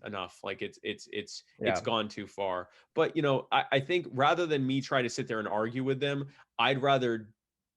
[SPEAKER 1] enough. Like, it's gone too far. But I think, rather than me try to sit there and argue with them, I'd rather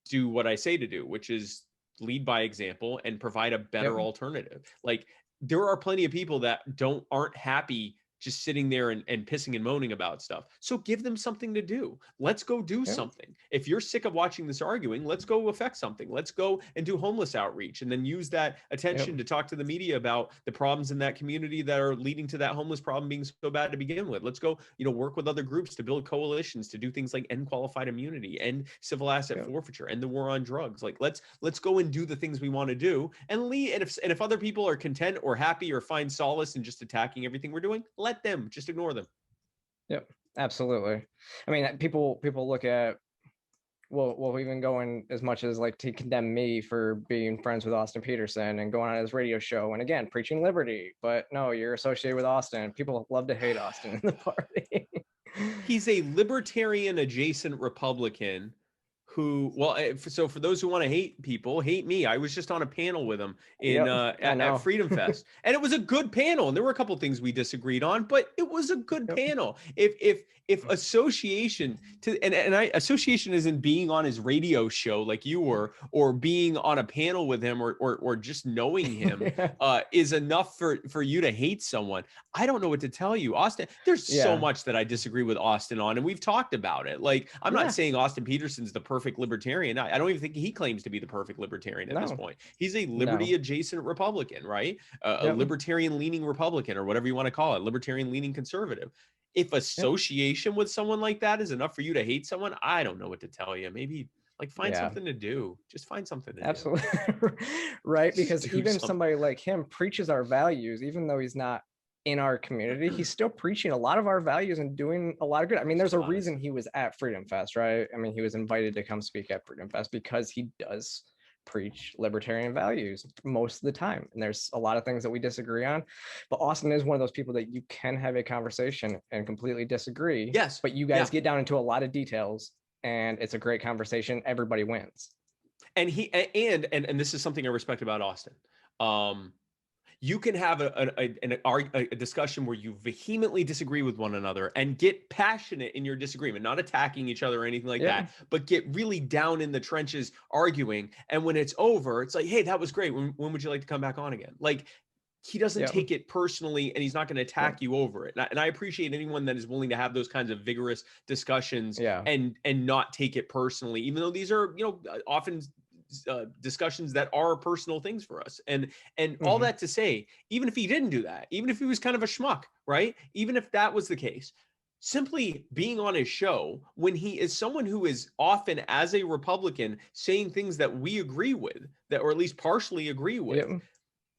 [SPEAKER 1] do what I say to do, which is lead by example and provide a better
[SPEAKER 2] Yep.
[SPEAKER 1] alternative. Like, there are plenty of people that aren't happy just sitting there and pissing and moaning about stuff. So give them something to do. Let's go do
[SPEAKER 2] Yep.
[SPEAKER 1] something. If you're sick of watching this arguing, let's go affect something. Let's go and do homeless outreach, and then use that attention
[SPEAKER 2] Yep.
[SPEAKER 1] to talk to the media about the problems in that community that are leading to that homeless problem being so bad to begin with. Let's go, work with other groups to build coalitions to do things like end qualified immunity, end civil asset
[SPEAKER 2] Yep.
[SPEAKER 1] forfeiture, end the war on drugs. Like, let's go and do the things we want to do, and leave. And if other people are content or happy or find solace in just attacking everything we're doing, let them. Just ignore them.
[SPEAKER 2] Yep. Absolutely. I mean, people look at, well, even going as much as like to condemn me for being friends with Austin Peterson and going on his radio show and again preaching liberty. But no, you're associated with Austin. People love to hate Austin in the party.
[SPEAKER 1] He's a libertarian adjacent Republican who, well, so for those who want to hate people, hate me. I was just on a panel with him at Freedom Fest, and it was a good panel. And there were a couple of things we disagreed on, but it was a good panel. If association association isn't being on his radio show like you were, or being on a panel with him, or just knowing him is enough for you to hate someone, I don't know what to tell you. Austin, there's so much that I disagree with Austin on, and we've talked about it. Like, I'm not saying Austin Peterson's the perfect libertarian. I don't even think he claims to be the perfect libertarian at this point. He's a liberty adjacent Republican, right? A libertarian leaning Republican, or whatever you want to call it, libertarian leaning conservative. If association with someone like that is enough for you to hate someone, I don't know what to tell you. Maybe, like, find something to do. Just find something to
[SPEAKER 2] do. Right? Because even
[SPEAKER 1] something.
[SPEAKER 2] somebody like him preaches our values, even though he's not in our community, he's still preaching a lot of our values and doing a lot of good. I mean, there's a reason he was at Freedom Fest, right? I mean, he was invited to come speak at Freedom Fest because he does preach libertarian values most of the time. And there's a lot of things that we disagree on, but Austin is one of those people that you can have a conversation and completely disagree.
[SPEAKER 1] Yes.
[SPEAKER 2] But you guys get down into a lot of details and it's a great conversation. Everybody wins.
[SPEAKER 1] And and this is something I respect about Austin. You can have a discussion where you vehemently disagree with one another and get passionate in your disagreement, not attacking each other or anything like that, but get really down in the trenches arguing. And when it's over, it's like, hey, that was great. When would you like to come back on again? Like, he doesn't take it personally, and he's not going to attack you over it. And I appreciate anyone that is willing to have those kinds of vigorous discussions and not take it personally, even though these are, often discussions that are personal things for us. And all that to say, even if he didn't do that, even if he was kind of a schmuck, right? Even if that was the case, simply being on his show when he is someone who is often, as a Republican, saying things that we agree with, that or at least partially agree with,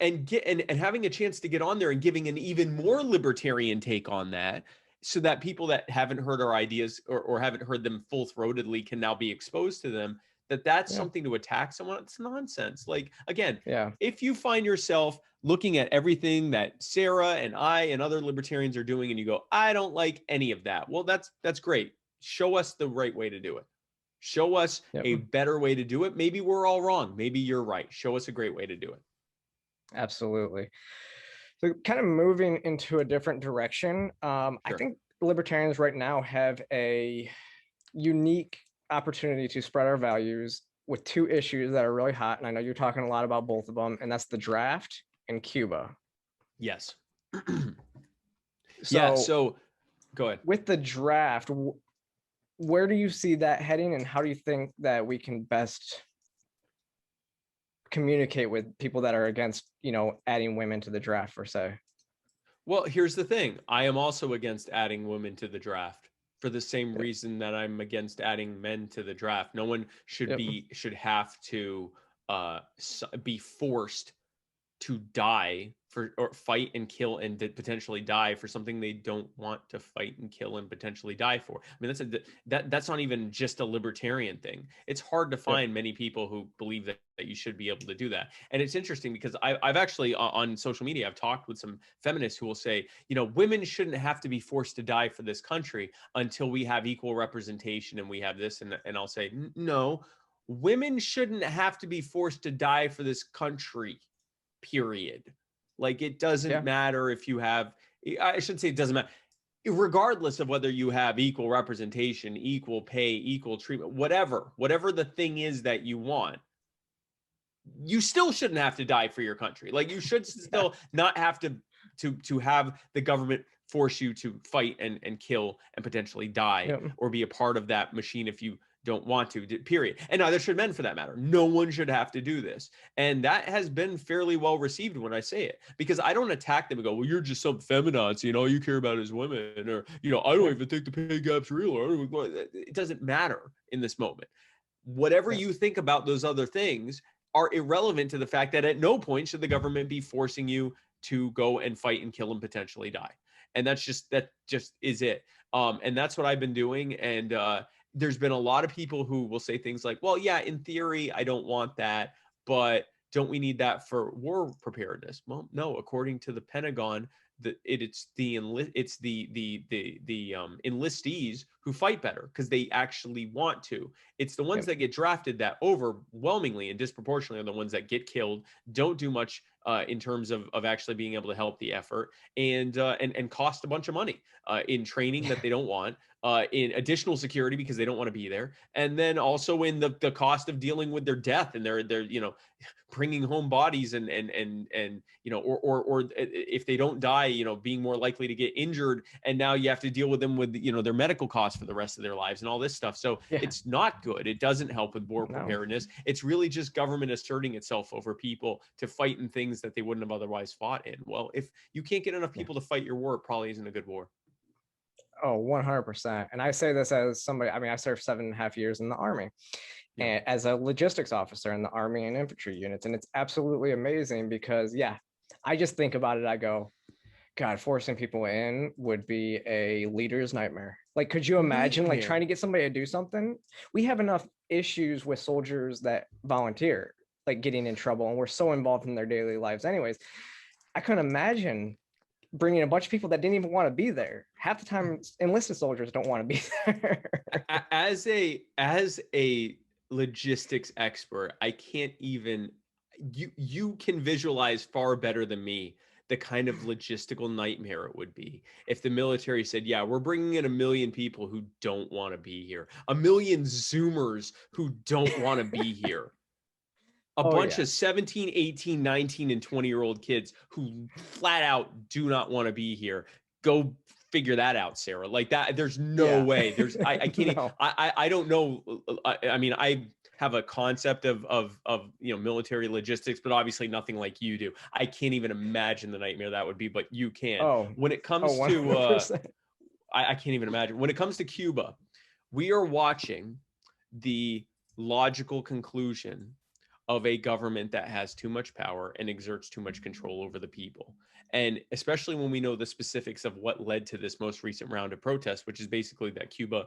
[SPEAKER 1] and having a chance to get on there and giving an even more libertarian take on that, so that people that haven't heard our ideas or haven't heard them full-throatedly can now be exposed to them. That's something to attack someone. It's nonsense. Like, again, if you find yourself looking at everything that Sara and I and other libertarians are doing and you go, I don't like any of that. Well, that's great. Show us the right way to do it. Show us a better way to do it. Maybe we're all wrong. Maybe you're right. Show us a great way to do it.
[SPEAKER 2] Absolutely. So kind of moving into a different direction. I think libertarians right now have a unique opportunity to spread our values with two issues that are really hot. And I know you're talking a lot about both of them, and that's the draft and Cuba.
[SPEAKER 1] Yes.
[SPEAKER 2] So
[SPEAKER 1] go ahead.
[SPEAKER 2] With the draft, where do you see that heading, and how do you think that we can best communicate with people that are against, adding women to the draft, per se?
[SPEAKER 1] Well, here's the thing. I am also against adding women to the draft, for the same reason that I'm against adding men to the draft. No one should have to be forced to die or fight and kill and potentially die for something they don't want to fight and kill and potentially die for. I mean, that's not even just a libertarian thing. It's hard to find many people who believe that you should be able to do that. And it's interesting because I've actually on social media, I've talked with some feminists who will say, women shouldn't have to be forced to die for this country until we have equal representation and we have this. And I'll say, no, women shouldn't have to be forced to die for this country, period. Like, it doesn't matter if you have, I should say it doesn't matter, regardless of whether you have equal representation, equal pay, equal treatment, whatever the thing is that you want, you still shouldn't have to die for your country. Like, you should still not have to have the government force you to fight and kill and potentially die or be a part of that machine if you don't want to, period. And neither should men, for that matter. No one should have to do this. And that has been fairly well received when I say it, because I don't attack them and go, well, you're just some feminazi and all you care about is women, or, I don't even think the pay gap's real. Or it doesn't matter in this moment. Whatever you think about those other things are irrelevant to the fact that at no point should the government be forcing you to go and fight and kill and potentially die. And that just is it. And that's what I've been doing. And, there's been a lot of people who will say things like, well, yeah, in theory, I don't want that, but don't we need that for war preparedness? Well, no, according to the Pentagon, it's the enlistees who fight better because they actually want to. It's the ones that get drafted that overwhelmingly and disproportionately are the ones that get killed, don't do much in terms of actually being able to help the effort, and cost a bunch of money in training that they don't want, in additional security because they don't want to be there, and then also in the cost of dealing with their death and their bringing home bodies and or if they don't die, being more likely to get injured, and now you have to deal with them with their medical costs for the rest of their lives and all this stuff. So it's not good. It doesn't help with war preparedness. It's really just government asserting itself over people to fight in things that they wouldn't have otherwise fought in. Well, if you can't get enough people to fight your war, it probably isn't a good war.
[SPEAKER 2] Oh, 100%. And I say this as somebody, I served 7.5 years in the Army and as a logistics officer in the Army and infantry units. And it's absolutely amazing because, I just think about it. I go, God, forcing people in would be a leader's nightmare. Like, could you imagine like trying
[SPEAKER 1] Nightmare.
[SPEAKER 2] to get somebody to do something? We have enough issues with soldiers that volunteer, like getting in trouble, and we're so involved in their daily lives. Anyways, I couldn't imagine bringing a bunch of people that didn't even want to be there. Half the time, enlisted soldiers don't want to be there.
[SPEAKER 1] As a logistics expert, I can't even, you can visualize far better than me the kind of logistical nightmare it would be if the military said, yeah, we're bringing in 1 million people who don't want to be here, 1 million Zoomers who don't want to be here, a
[SPEAKER 2] Oh
[SPEAKER 1] bunch
[SPEAKER 2] yeah,
[SPEAKER 1] of 17, 18, 19, and 20-year-old kids who flat out do not want to be here. Go figure that out, Sarah. Like that, there's no
[SPEAKER 2] yeah.
[SPEAKER 1] way. I can't.
[SPEAKER 2] No.
[SPEAKER 1] I don't know. I mean, I have a concept of military logistics, but obviously nothing like you do. I can't even imagine the nightmare that would be, but you can.
[SPEAKER 2] Oh,
[SPEAKER 1] When it
[SPEAKER 2] oh,
[SPEAKER 1] comes to,
[SPEAKER 2] 100%.
[SPEAKER 1] I can't even imagine. When it comes to Cuba, we are watching the logical conclusion of a government that has too much power and exerts too much control over the people. And especially when we know the specifics of what led to this most recent round of protests, which is basically that Cuba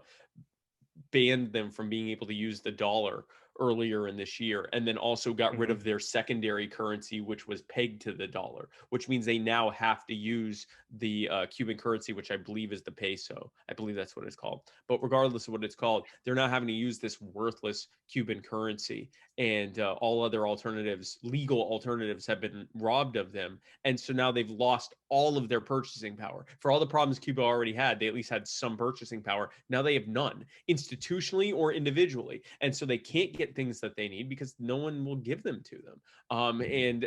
[SPEAKER 1] banned them from being able to use the dollar earlier in this year, and then also got rid
[SPEAKER 2] Mhm.
[SPEAKER 1] of their secondary currency, which was pegged to the dollar, which means they now have to use the Cuban currency, which I believe is the peso. I believe that's what it's called. But regardless of what it's called, they're now having to use this worthless Cuban currency, and all other alternatives, legal alternatives, have been robbed of them. And so now they've lost all of their purchasing power. For all the problems Cuba already had, they at least had some purchasing power. Now they have none, institutionally or individually. And so they can't get things that they need because no one will give them to them. And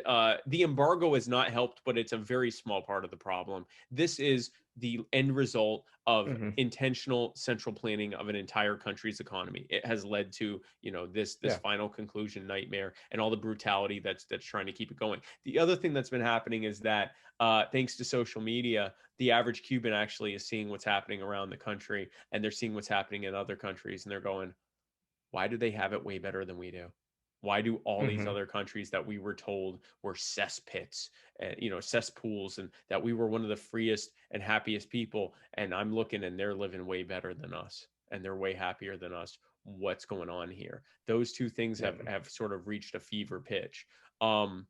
[SPEAKER 1] the embargo has not helped, but it's a very small part of the problem. This is the end result of
[SPEAKER 2] Mhm.
[SPEAKER 1] intentional central planning of an entire country's economy. It has led to, this
[SPEAKER 2] Yeah.
[SPEAKER 1] final conclusion nightmare and all the brutality that's trying to keep it going. The other thing that's been happening is that thanks to social media, the average Cuban actually is seeing what's happening around the country, and they're seeing what's happening in other countries, and they're going, why do they have it way better than we do? Why do all these
[SPEAKER 2] Mhm.
[SPEAKER 1] other countries that we were told were cesspits, cesspools, and that we were one of the freest and happiest people? And I'm looking, and they're living way better than us, and they're way happier than us. What's going on here? Those two things
[SPEAKER 2] Yeah.
[SPEAKER 1] have sort of reached a fever pitch. Um,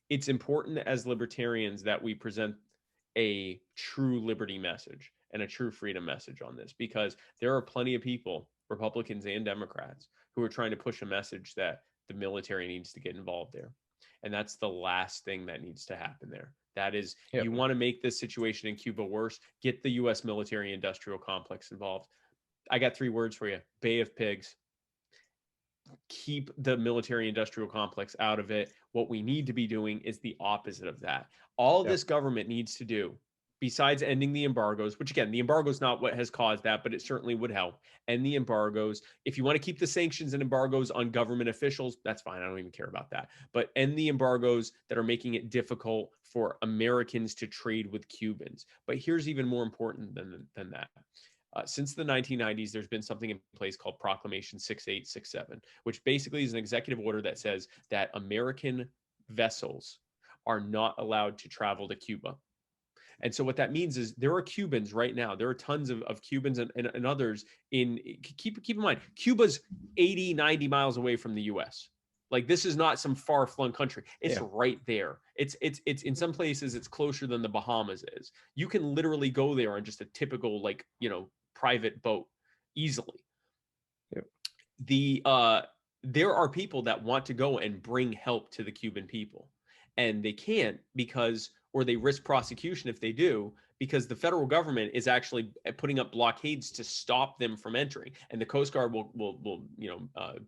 [SPEAKER 1] it's important as libertarians that we present a true liberty message and a true freedom message on this, because there are plenty of people, Republicans and Democrats, who are trying to push a message that the military needs to get involved there. And that's the last thing that needs to happen there. That is,
[SPEAKER 2] Yep.
[SPEAKER 1] you want to make this situation in Cuba worse, get the US military industrial complex involved. I got 3 words for you: Bay of Pigs. Keep the military industrial complex out of it. What we need to be doing is the opposite of that. All
[SPEAKER 2] Yep.
[SPEAKER 1] this government needs to do, besides ending the embargoes, which again, the embargo is not what has caused that, but it certainly would help. End the embargoes. If you want to keep the sanctions and embargoes on government officials, that's fine. I don't even care about that. But end the embargoes that are making it difficult for Americans to trade with Cubans. But here's even more important than that. Since the 1990s, there's been something in place called Proclamation 6867, which basically is an executive order that says that American vessels are not allowed to travel to Cuba. And so what that means is there are Cubans right now. There are tons of Cubans and others in, keep in mind, Cuba's 80, 90 miles away from the US. Like, this is not some far flung country. It's
[SPEAKER 2] Yeah.
[SPEAKER 1] right there. It's in some places it's closer than the Bahamas is. You can literally go there on just a typical, like, private boat easily.
[SPEAKER 2] Yep.
[SPEAKER 1] There are people that want to go and bring help to the Cuban people, and they can't, because, or they risk prosecution if they do, because the federal government is actually putting up blockades to stop them from entering, and the Coast Guard will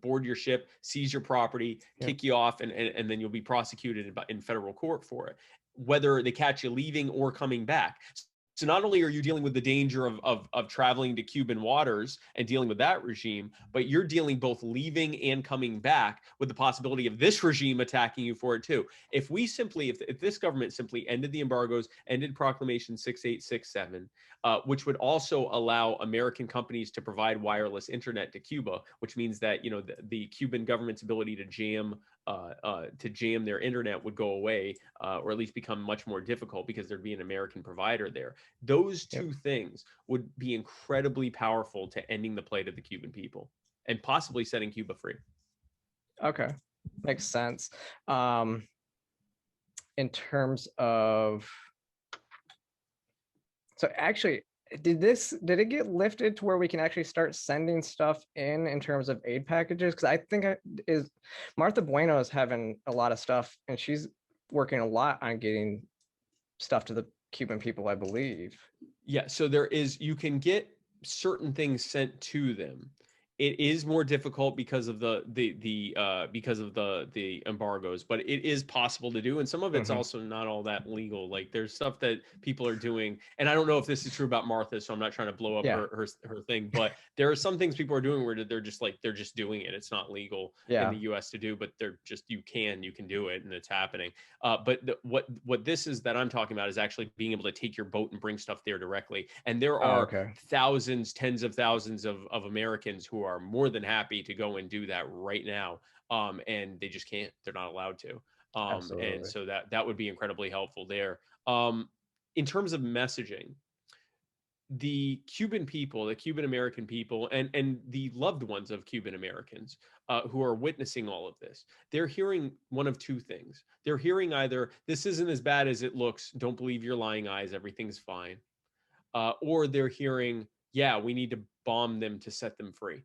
[SPEAKER 1] board your ship, seize your property,
[SPEAKER 2] Yep.
[SPEAKER 1] kick you off, and then you'll be prosecuted in federal court for it, whether they catch you leaving or coming back. So not only are you dealing with the danger of traveling to Cuban waters and dealing with that regime, but you're dealing both leaving and coming back with the possibility of this regime attacking you for it too. If this government simply ended the embargoes, ended Proclamation 6867, which would also allow American companies to provide wireless internet to Cuba, which means that the Cuban government's ability to jam to jam their internet would go away, or at least become much more difficult because there'd be an American provider there. Those two things would be incredibly powerful to ending the plight of the Cuban people and possibly setting Cuba free.
[SPEAKER 2] Okay, makes sense. In terms of, so actually, did it get lifted to where we can actually start sending stuff in terms of aid packages? Because I think is Martha Bueno is having a lot of stuff, and she's working a lot on getting stuff to the Cuban people, I believe.
[SPEAKER 1] Yeah, so you can get certain things sent to them. It is more difficult because of the embargoes, but it is possible to do, and some of it's also not all that legal. Like there's stuff that people are doing, and I don't know if this is true about Martha, so I'm not trying to blow up her thing, but there are some things people are doing where they're just doing it. It's not legal in the U.S. to do, but you can do it, and it's happening. But what this is that I'm talking about is actually being able to take your boat and bring stuff there directly, and there are thousands, tens of thousands of Americans who are more than happy to go and do that right now, and they just can't. They're not allowed to. And so that would be incredibly helpful there. In terms of messaging, the Cuban people, the Cuban American people, and the loved ones of Cuban Americans who are witnessing all of this, they're hearing one of two things. They're hearing either, this isn't as bad as it looks, don't believe your lying eyes, everything's fine. Or they're hearing, yeah, we need to bomb them to set them free.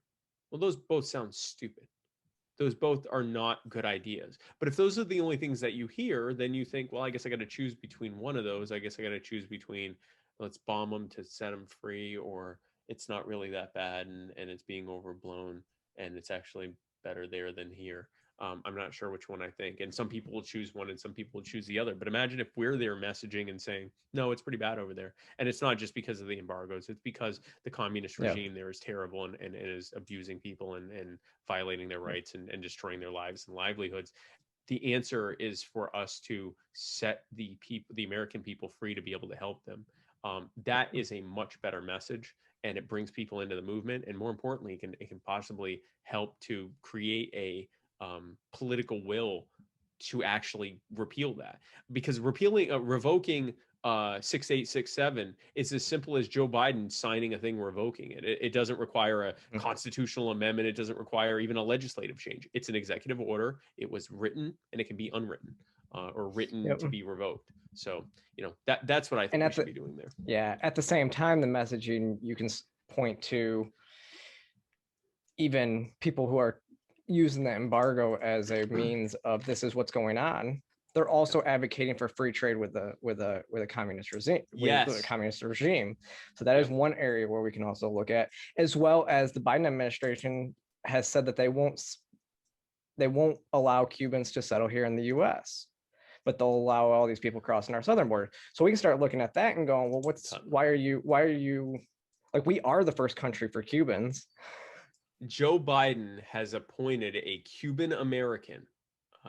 [SPEAKER 1] Well, those both sound stupid. Those both are not good ideas. But if those are the only things that you hear, then you think, well, I guess I got to choose between one of those. I guess I got to choose between let's bomb them to set them free, or it's not really that bad and it's being overblown and it's actually better there than here. I'm not sure which one I think. And some people will choose one and some people will choose the other. But imagine if we're there messaging and saying, no, it's pretty bad over there. And it's not just because of the embargoes. It's because the communist regime there is terrible and is abusing people and violating their rights and destroying their lives and livelihoods. The answer is for us to set the American people free to be able to help them. That is a much better message, and it brings people into the movement. And more importantly, it can possibly help to create a political will to actually repeal that, because revoking 6867 is as simple as Joe Biden signing a thing revoking it. It doesn't require a constitutional amendment. It doesn't require even a legislative change. It's an executive order. It was written and it can be unwritten or written to be revoked. So, that's what I think we should be doing there.
[SPEAKER 2] Yeah. At the same time, the messaging, you can point to even people who are using the embargo as a means of this is what's going on. They're also advocating for free trade with a communist regime. With a communist regime. So that is one area where we can also look at, as well as the Biden administration has said that they won't allow Cubans to settle here in the U.S., but they'll allow all these people crossing our southern border. So we can start looking at that and going, well, why are you like, we are the first country for Cubans.
[SPEAKER 1] Joe Biden has appointed a Cuban American,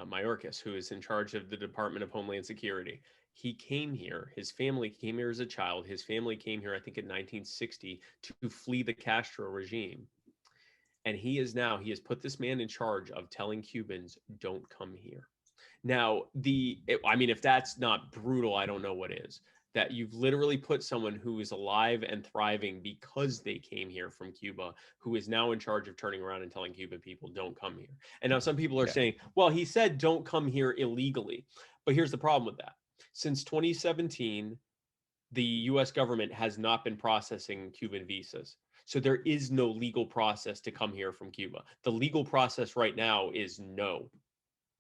[SPEAKER 1] Mayorkas, who is in charge of the Department of Homeland Security. He came here. His family came here as a child. His family came here, I think, in 1960 to flee the Castro regime. And he has put this man in charge of telling Cubans, don't come here. Now, if that's not brutal, I don't know what is. That you've literally put someone who is alive and thriving because they came here from Cuba, who is now in charge of turning around and telling Cuban people, don't come here. And now some people are saying, well, he said don't come here illegally. But here's the problem with that. Since 2017, the U.S. government has not been processing Cuban visas. So there is no legal process to come here from Cuba. The legal process right now is no,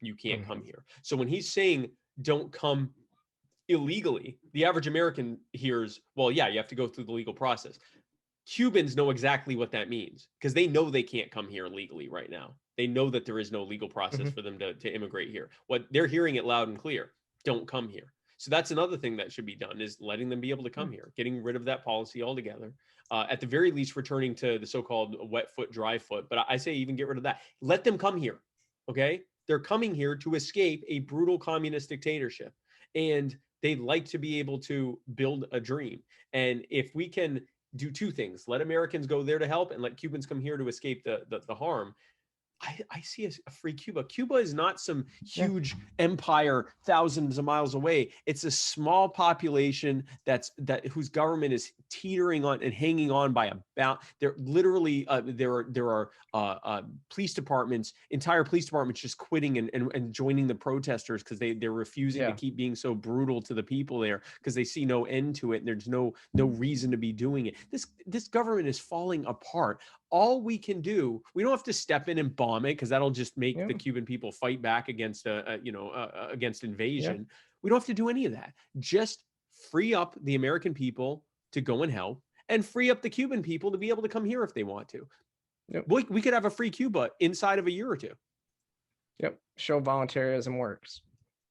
[SPEAKER 1] you can't come here. So when he's saying don't come illegally, the average American hears, well, yeah, you have to go through the legal process. Cubans know exactly what that means because they know they can't come here legally right now. They know that there is no legal process for them to immigrate here. What they're hearing it loud and clear, don't come here. So that's another thing that should be done, is letting them be able to come here, getting rid of that policy altogether. At the very least, returning to the so-called wet foot, dry foot. But I say even get rid of that. Let them come here, okay? They're coming here to escape a brutal communist dictatorship. And they'd like to be able to build a dream. And if we can do two things, let Americans go there to help and let Cubans come here to escape the harm, I see a free Cuba. Cuba is not some
[SPEAKER 2] Yeah.
[SPEAKER 1] huge empire thousands of miles away. It's a small population whose government is teetering on and hanging on by about. There literally there are police departments, entire police departments just quitting and joining the protesters because they're refusing to keep being so brutal to the people there because they see no end to it and there's no reason to be doing it. This government is falling apart. All we can do, we don't have to step in and bomb it because that'll just make the Cuban people fight back against against invasion. We don't have to do any of that. Just free up the American people to go and help, and free up the Cuban people to be able to come here if they want to. We could have a free Cuba inside of a year or two.
[SPEAKER 2] Show volunteerism works.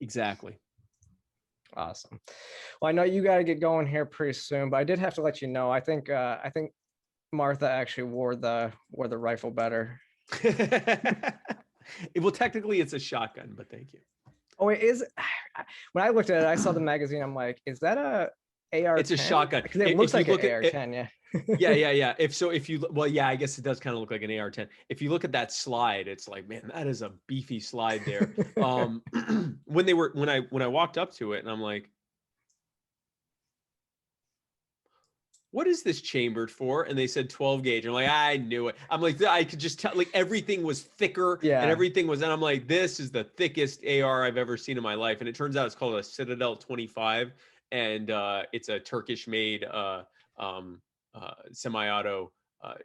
[SPEAKER 1] Exactly.
[SPEAKER 2] Awesome. Well, I know you got to get going here pretty soon, but I did have to let you know. I think Martha actually wore the rifle better.
[SPEAKER 1] Well, technically it's a shotgun, but thank you.
[SPEAKER 2] Oh, it is. When I looked at it, I saw the magazine. I'm like, is that a AR-10?
[SPEAKER 1] It's a shotgun.
[SPEAKER 2] It looks like an AR-10,
[SPEAKER 1] yeah. I guess it does kind of look like an AR-10. If you look at that slide, it's like, man, that is a beefy slide there. When I walked up to it, and I'm like, what is this chambered for? And they said 12 gauge. I'm like, I knew it. I'm like, I could just tell, like everything was thicker and everything was, and I'm like, this is the thickest AR I've ever seen in my life. And it turns out it's called a Citadel 25. And it's a Turkish made semi-auto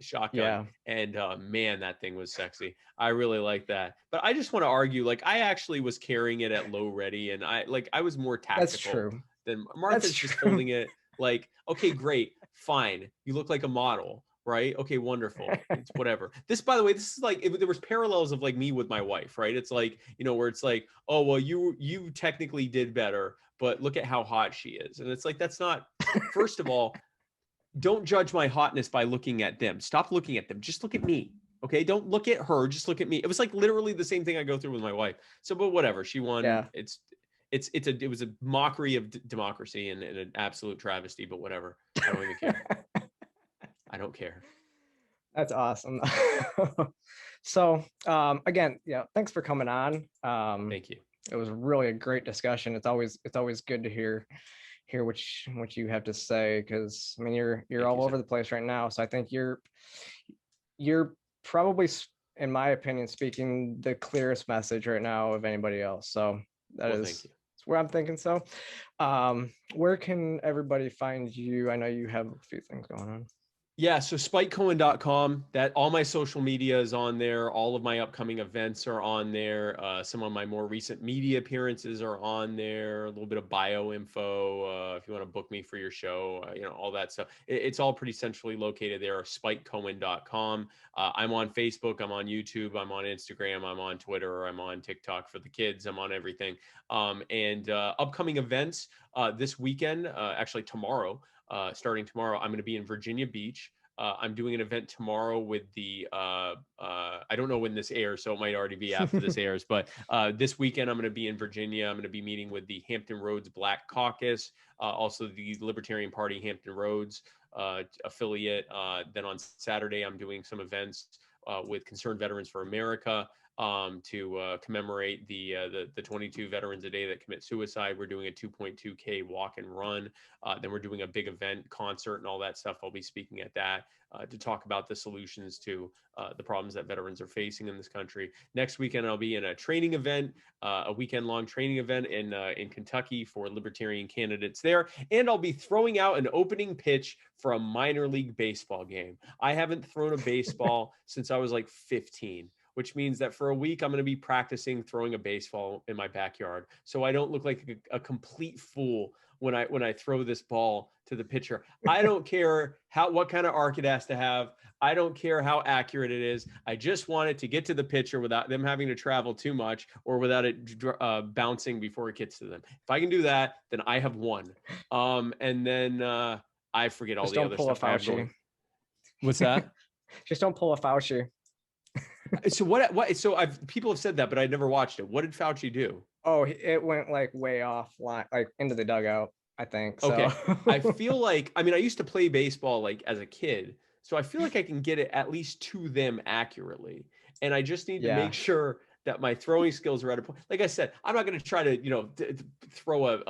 [SPEAKER 1] shotgun. And man, that thing was sexy. I really like that. But I just want to argue, like, I actually was carrying it at low ready, and I was more tactical.
[SPEAKER 2] That's true.
[SPEAKER 1] Than Martha's just holding it. Like, okay, great, fine. You look like a model, right? Okay, wonderful. It's whatever. This, by the way, this is like, there was parallels of like me with my wife, right? It's like, where it's like, oh, well, you technically did better, but look at how hot she is. And it's like, that's not, first of all, don't judge my hotness by looking at them. Stop looking at them. Just look at me. Okay. Don't look at her. Just look at me. It was like literally the same thing I go through with my wife. So, but whatever, she won. Yeah. It was a mockery of democracy and an absolute travesty, but whatever. I don't even care. I don't care.
[SPEAKER 2] That's awesome. So again, thanks for coming on.
[SPEAKER 1] Thank you.
[SPEAKER 2] It was really a great discussion. It's always good to hear what you have to say, because I mean you're all over the place right now. So I think you're probably, in my opinion, speaking the clearest message right now of anybody else. So that's where I'm thinking. So where can everybody find you? I know you have a few things going on.
[SPEAKER 1] Yeah, so spikecohen.com, that all my social media is on there. All of my upcoming events are on there. Some of my more recent media appearances are on there. A little bit of bio info if you want to book me for your show, all that stuff. It's all pretty centrally located there. spikecohen.com. I'm on Facebook. I'm on YouTube. I'm on Instagram. I'm on Twitter. I'm on TikTok for the kids. I'm on everything. And upcoming events this weekend, actually tomorrow. Starting tomorrow, I'm going to be in Virginia Beach. I'm doing an event tomorrow with the, I don't know when this airs, so it might already be after this airs, but this weekend I'm going to be in Virginia. I'm going to be meeting with the Hampton Roads Black Caucus, also the Libertarian Party Hampton Roads affiliate. Then on Saturday, I'm doing some events with Concerned Veterans for America. To commemorate the 22 veterans a day that commit suicide. We're doing a 2.2K walk and run. Then we're doing a big event, concert, and all that stuff. I'll be speaking at that to talk about the solutions to the problems that veterans are facing in this country. Next weekend, I'll be in a training event, a weekend-long training event in Kentucky for Libertarian candidates there. And I'll be throwing out an opening pitch for a minor league baseball game. I haven't thrown a baseball since I was like 15. Which means that for a week, I'm going to be practicing throwing a baseball in my backyard, so I don't look like a complete fool when I throw this ball to the pitcher. I don't care what kind of arc it has to have. I don't care how accurate it is. I just want it to get to the pitcher without them having to travel too much or without it bouncing before it gets to them. If I can do that, then I have won. And then I forget all
[SPEAKER 2] just
[SPEAKER 1] the other stuff I have going. What's that?
[SPEAKER 2] Just don't pull a Fauci.
[SPEAKER 1] So so people have said that, but I never watched it. What did Fauci do?
[SPEAKER 2] Oh, it went like way off line, like into the dugout, I think. So.
[SPEAKER 1] Okay. I feel like, I used to play baseball like as a kid, so I feel like I can get it at least to them accurately. And I just need to
[SPEAKER 2] Yeah.
[SPEAKER 1] make sure that my throwing skills are at a point. Like I said, I'm not going to try to, throw a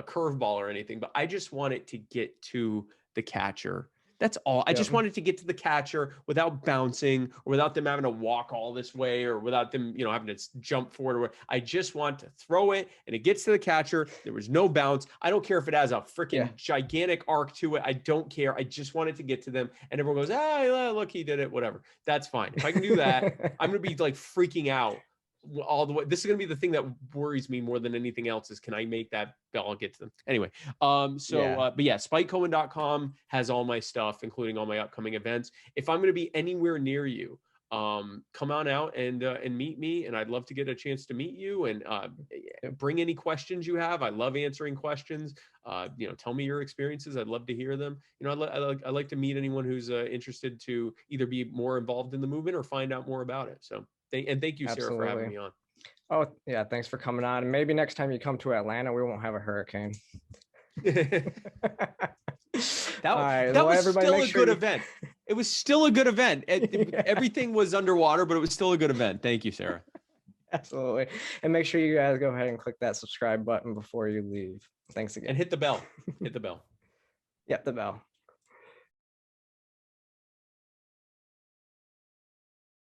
[SPEAKER 1] curveball or anything, but I just want it to get to the catcher. That's all. I just wanted to get to the catcher without bouncing or without them having to walk all this way or without them, having to jump forward. I just want to throw it and it gets to the catcher. There was no bounce. I don't care if it has a freaking gigantic arc to it. I don't care. I just want it to get to them. And everyone goes, look, he did it. Whatever. That's fine. If I can do that, I'm going to be like freaking out all the way. This is going to be the thing that worries me more than anything else is, can I make that bell get to them? Anyway, but spikecohen.com has all my stuff, including all my upcoming events. If I'm going to be anywhere near you, come on out and meet me. And I'd love to get a chance to meet you and bring any questions you have. I love answering questions. Tell me your experiences. I'd love to hear them. I like to meet anyone who's interested to either be more involved in the movement or find out more about it. So thank you, Sarah, for having me on.
[SPEAKER 2] Oh, yeah. Thanks for coming on. And maybe next time you come to Atlanta, we won't have a hurricane.
[SPEAKER 1] that was still a good event. It was still a good event. Everything was underwater, but it was still a good event. Thank you, Sarah.
[SPEAKER 2] Absolutely. And make sure you guys go ahead and click that subscribe button before you leave. Thanks again.
[SPEAKER 1] And hit the bell. Hit the bell.
[SPEAKER 2] Yep, the bell.